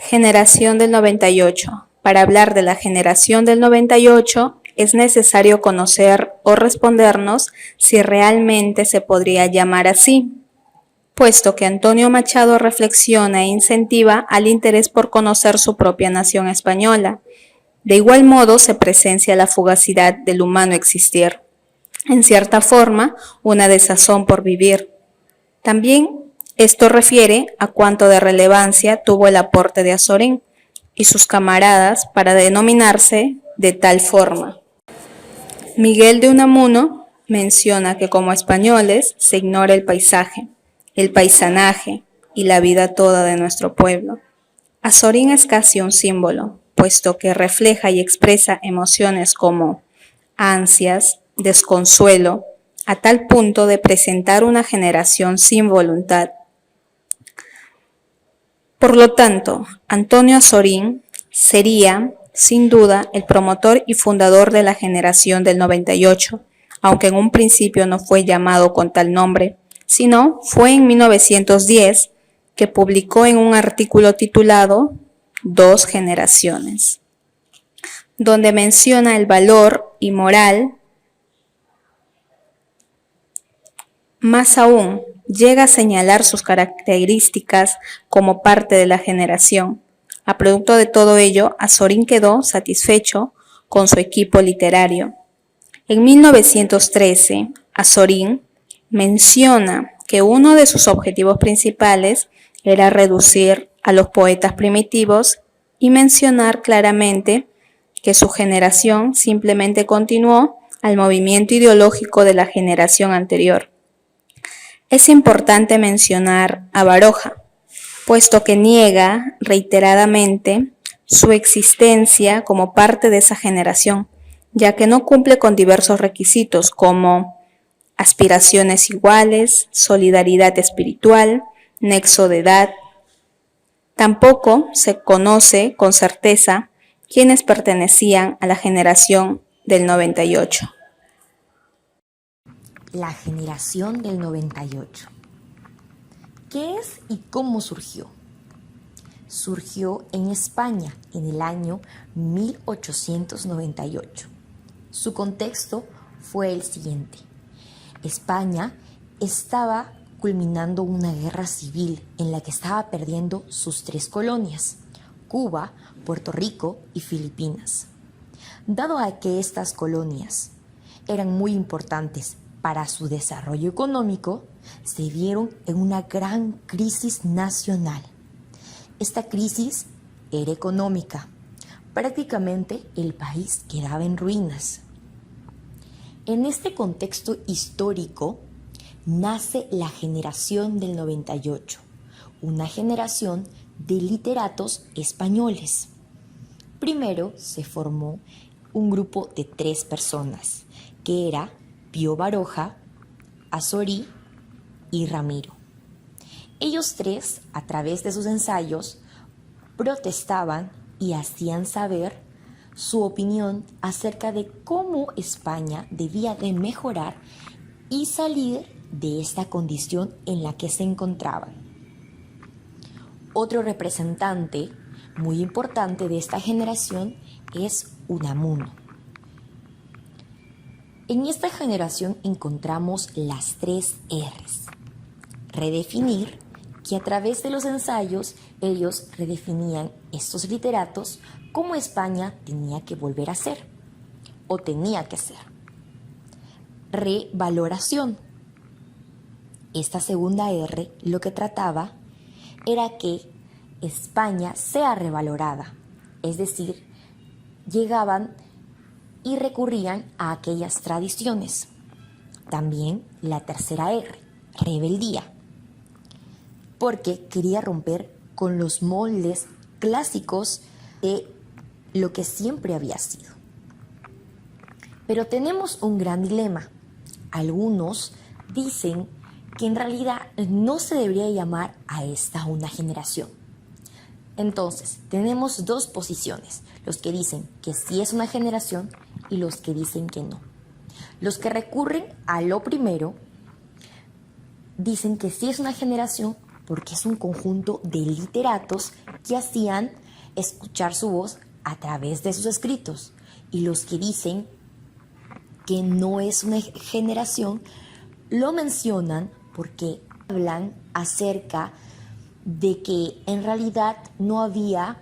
Generación del 98. Para hablar de la generación del 98 es necesario conocer o respondernos si realmente se podría llamar así, puesto que Antonio Machado reflexiona e incentiva al interés por conocer su propia nación española. De igual modo se presencia la fugacidad del humano existir, en cierta forma, una desazón por vivir. También esto refiere a cuánto de relevancia tuvo el aporte de Azorín y sus camaradas para denominarse de tal forma. Miguel de Unamuno menciona que como españoles se ignora el paisaje, el paisanaje y la vida toda de nuestro pueblo. Azorín es casi un símbolo, puesto que refleja y expresa emociones como ansias, desconsuelo, a tal punto de presentar una generación sin voluntad. Por lo tanto, Antonio Azorín sería, sin duda, el promotor y fundador de la generación del 98, aunque en un principio no fue llamado con tal nombre, sino fue en 1910 que publicó en un artículo titulado Dos generaciones, donde menciona el valor y moral. Más aún, llega a señalar sus características como parte de la generación. A producto de todo ello, Azorín quedó satisfecho con su equipo literario. En 1913, Azorín menciona que uno de sus objetivos principales era reducir a los poetas primitivos y mencionar claramente que su generación simplemente continuó al movimiento ideológico de la generación anterior. Es importante mencionar a Baroja, puesto que niega reiteradamente su existencia como parte de esa generación, ya que no cumple con diversos requisitos como aspiraciones iguales, solidaridad espiritual, nexo de edad. Tampoco se conoce con certeza quiénes pertenecían a la generación del 98. La generación del 98. ¿Qué es y cómo surgió? Surgió en España en el año 1898. Su contexto fue el siguiente. España estaba culminando una guerra civil en la que estaba perdiendo sus 3 colonias, Cuba, Puerto Rico y Filipinas. Dado a que estas colonias eran muy importantes para su desarrollo económico, se vieron en una gran crisis nacional. Esta crisis era económica. Prácticamente el país quedaba en ruinas. En este contexto histórico nace la generación del 98, una generación de literatos españoles. Primero se formó un grupo de 3 personas, que era Pío Baroja, Azorí y Ramiro. Ellos 3, a través de sus ensayos, protestaban y hacían saber su opinión acerca de cómo España debía de mejorar y salir de esta condición en la que se encontraban. Otro representante muy importante de esta generación es Unamuno. En esta generación encontramos las 3 R's. Redefinir, que a través de los ensayos ellos redefinían estos literatos cómo España tenía que volver a ser o tenía que ser. Revaloración. Esta segunda R lo que trataba era que España sea revalorada, es decir, llegaban y recurrían a aquellas tradiciones. También la tercera R, rebeldía, porque quería romper con los moldes clásicos de lo que siempre había sido. Pero tenemos un gran dilema. Algunos dicen que en realidad no se debería llamar a esta una generación. Entonces, tenemos 2 posiciones, los que dicen que sí es una generación y los que dicen que no. Los que recurren a lo primero dicen que sí es una generación porque es un conjunto de literatos que hacían escuchar su voz a través de sus escritos. Y los que dicen que no es una generación, lo mencionan porque hablan acerca de que en realidad no había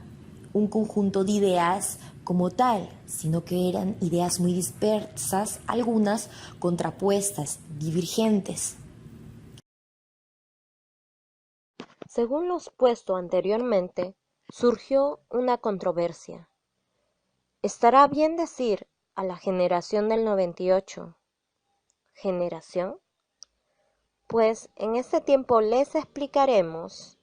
un conjunto de ideas como tal, sino que eran ideas muy dispersas, algunas contrapuestas, divergentes. Según lo expuesto anteriormente, surgió una controversia. ¿Estará bien decir a la generación del 98 generación? Pues en este tiempo les explicaremos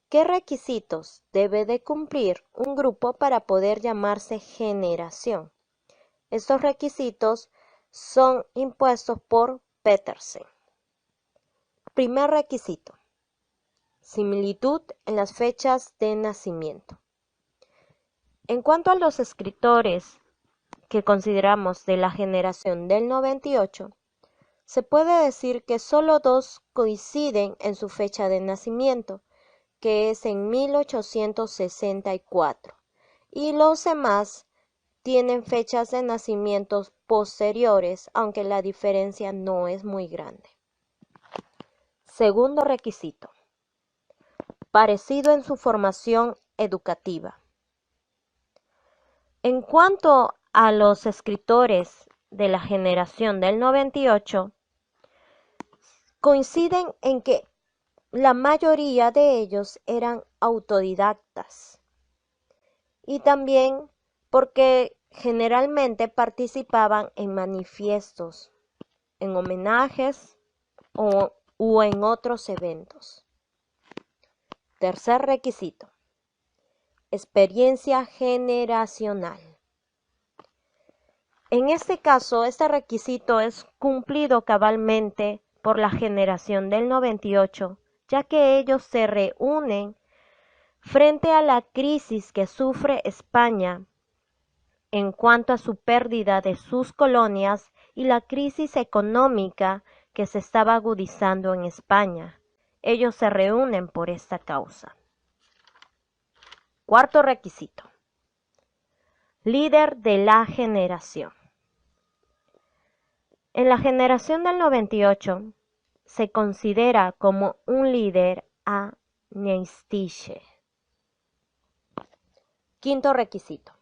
qué requisitos debe de cumplir un grupo para poder llamarse generación. Estos requisitos son impuestos por Petersen. Primer requisito: similitud en las fechas de nacimiento. En cuanto a los escritores que consideramos de la generación del 98, se puede decir que solo dos coinciden en su fecha de nacimiento, que es en 1864, y los demás tienen fechas de nacimientos posteriores, aunque la diferencia no es muy grande. Segundo requisito: parecido en su formación educativa. En cuanto a los escritores de la generación del 98, coinciden en que la mayoría de ellos eran autodidactas y también porque generalmente participaban en manifiestos, en homenajes o en otros eventos. Tercer requisito: experiencia generacional. En este caso, este requisito es cumplido cabalmente por la generación del 98, ya que ellos se reúnen frente a la crisis que sufre España en cuanto a su pérdida de sus colonias y la crisis económica que se estaba agudizando en España. Ellos se reúnen por esta causa. Cuarto requisito: líder de la generación. En la generación del 98 se considera como un líder a Nietzsche. Quinto requisito: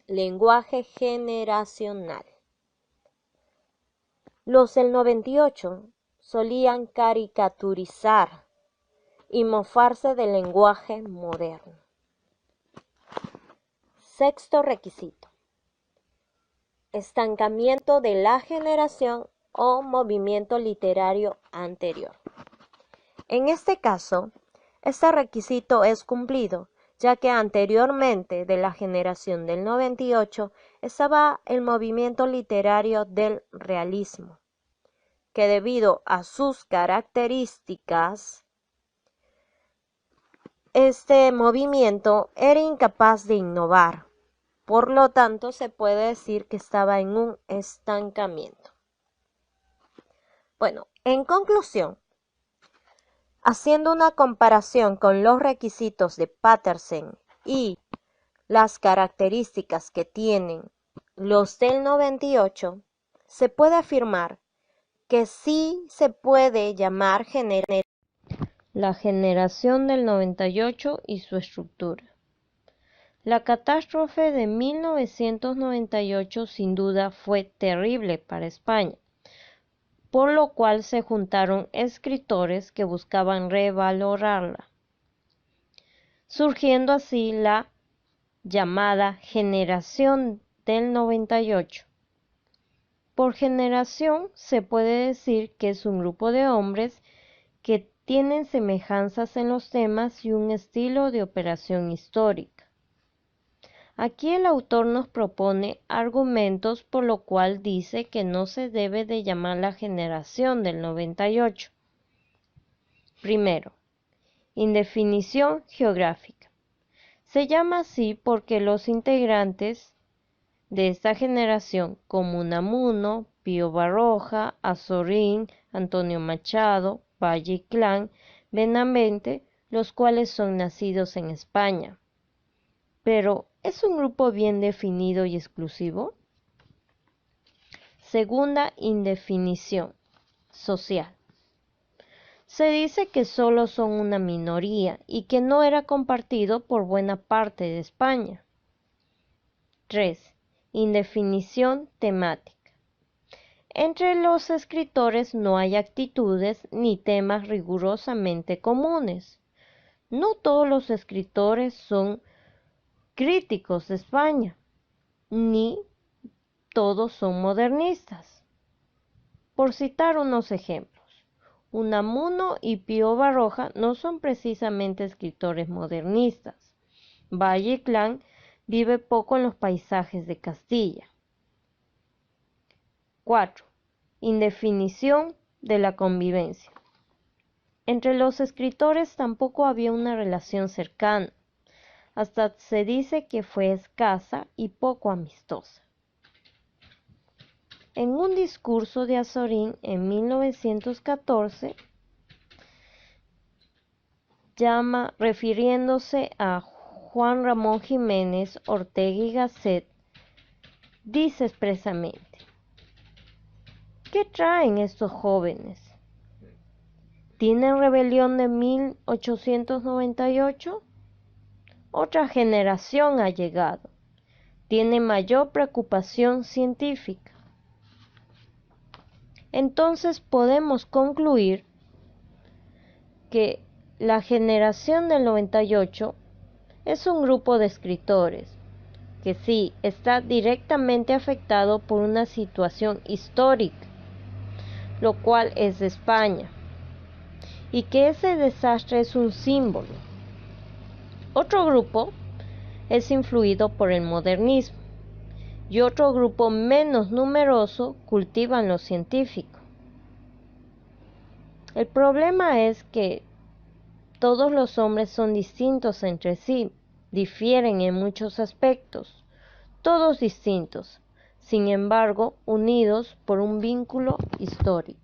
lenguaje generacional. Los del 98 solían caricaturizar y mofarse del lenguaje moderno. Sexto requisito: estancamiento de la generación o movimiento literario anterior. En este caso, este requisito es cumplido, ya que anteriormente de la generación del 98 estaba el movimiento literario del realismo, que debido a sus características, este movimiento era incapaz de innovar. Por lo tanto, se puede decir que estaba en un estancamiento. Bueno, en conclusión, haciendo una comparación con los requisitos de Petersen y las características que tienen los del 98, se puede afirmar que sí se puede llamar la generación del 98 y su estructura. La catástrofe de 1998 sin duda fue terrible para España, por lo cual se juntaron escritores que buscaban revalorarla, surgiendo así la llamada generación del 98. Por generación se puede decir que es un grupo de hombres que tienen semejanzas en los temas y un estilo de operación histórica. Aquí el autor nos propone argumentos por lo cual dice que no se debe de llamar la generación del 98. Primero, indefinición geográfica. Se llama así porque los integrantes de esta generación, como Unamuno, Pío Baroja, Azorín, Antonio Machado, Valle-Inclán, Benavente, los cuales son nacidos en España. Pero, ¿es un grupo bien definido y exclusivo? Segunda indefinición social. Se dice que solo son una minoría y que no era compartido por buena parte de España. 3. Indefinición temática. Entre los escritores no hay actitudes ni temas rigurosamente comunes. No todos los escritores son críticos de España, ni todos son modernistas. Por citar unos ejemplos, Unamuno y Pío Baroja no son precisamente escritores modernistas. Valle-Inclán vive poco en los paisajes de Castilla. 4. Indefinición de la convivencia. Entre los escritores tampoco había una relación cercana. Hasta se dice que fue escasa y poco amistosa. En un discurso de Azorín en 1914, refiriéndose a Juan Ramón Jiménez Ortega y Gasset, dice expresamente: ¿qué traen estos jóvenes? ¿Tienen rebelión de 1898? Otra generación ha llegado. Tiene mayor preocupación científica. Entonces podemos concluir que la generación del 98 es un grupo de escritores que sí está directamente afectado por una situación histórica, lo cual es de España, y que ese desastre es un símbolo. Otro grupo es influido por el modernismo y otro grupo menos numeroso cultivan lo científico. El problema es que todos los hombres son distintos entre sí, difieren en muchos aspectos, todos distintos, sin embargo unidos por un vínculo histórico.